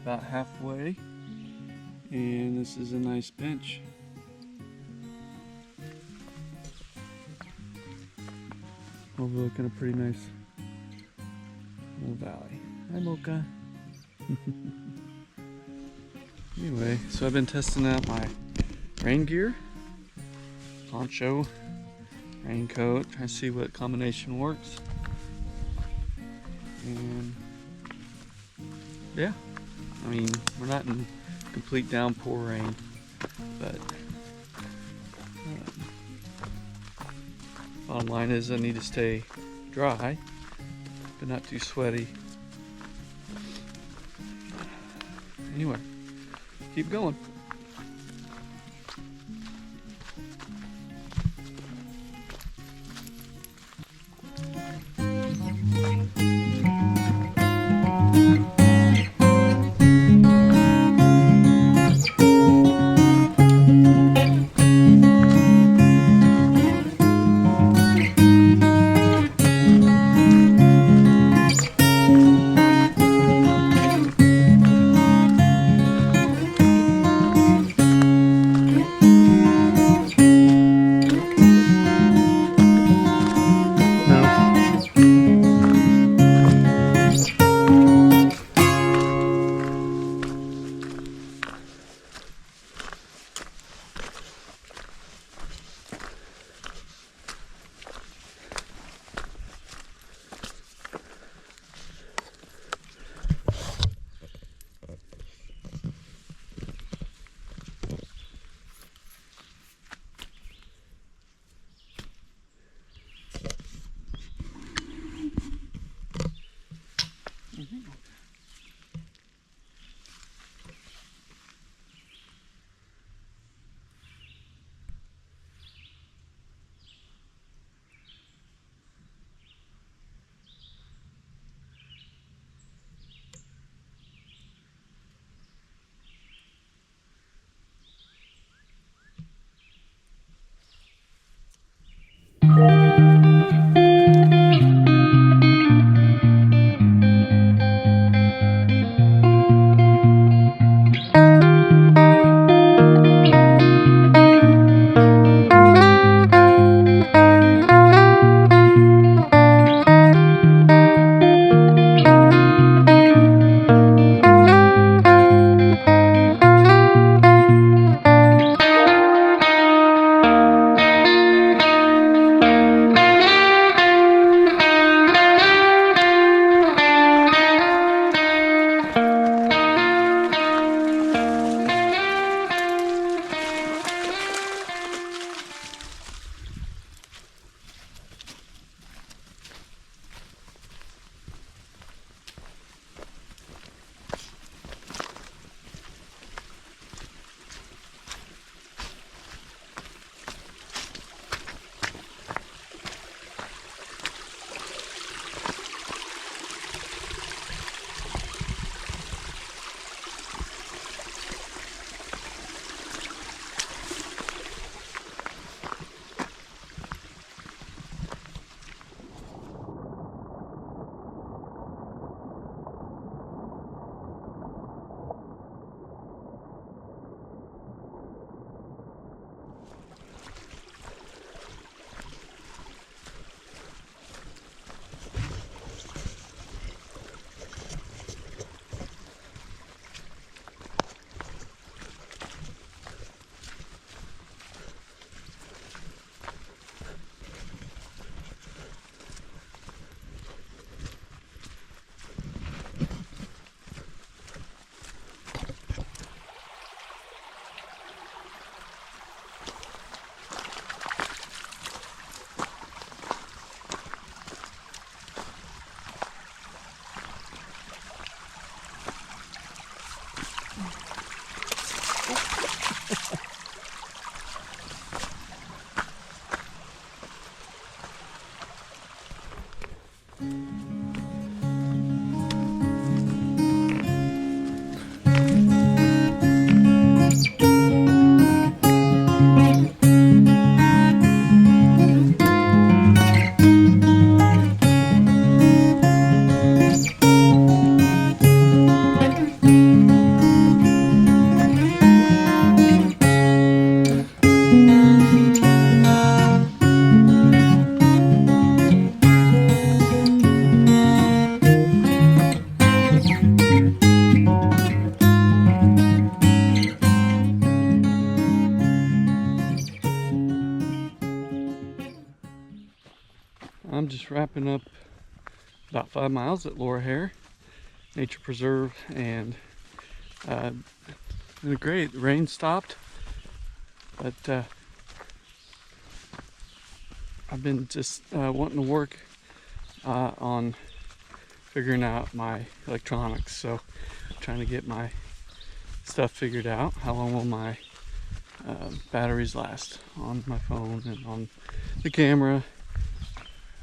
about halfway, and this is a nice bench. Overlooking a pretty nice little valley. Hi, Mocha. Anyway, so I've been testing out my rain gear, poncho, raincoat, trying to see what combination works. And yeah, I mean, we're not in complete downpour rain, but bottom line is I need to stay dry, but not too sweaty. Anyway, keep going. wrapping up about 5 miles at Hare Nature Preserve, and it was great. The rain stopped, but I've been just wanting to work on figuring out my electronics. So trying to get my stuff figured out. How long will my batteries last on my phone and on the camera?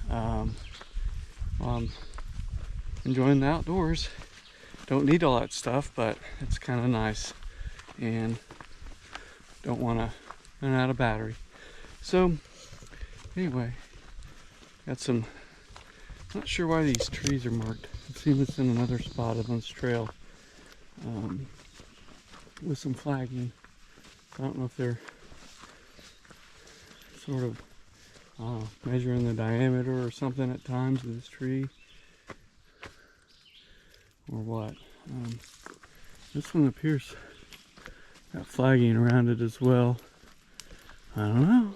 While I'm enjoying the outdoors. Don't need all that stuff, but it's kind of nice, and don't want to run out of battery. So anyway, got some, not sure why these trees are marked. I've seen this in another spot on this trail with some flagging. I don't know if they're sort of measuring the diameter or something at times of this tree, or what. This one appears got flagging around it as well. I don't know.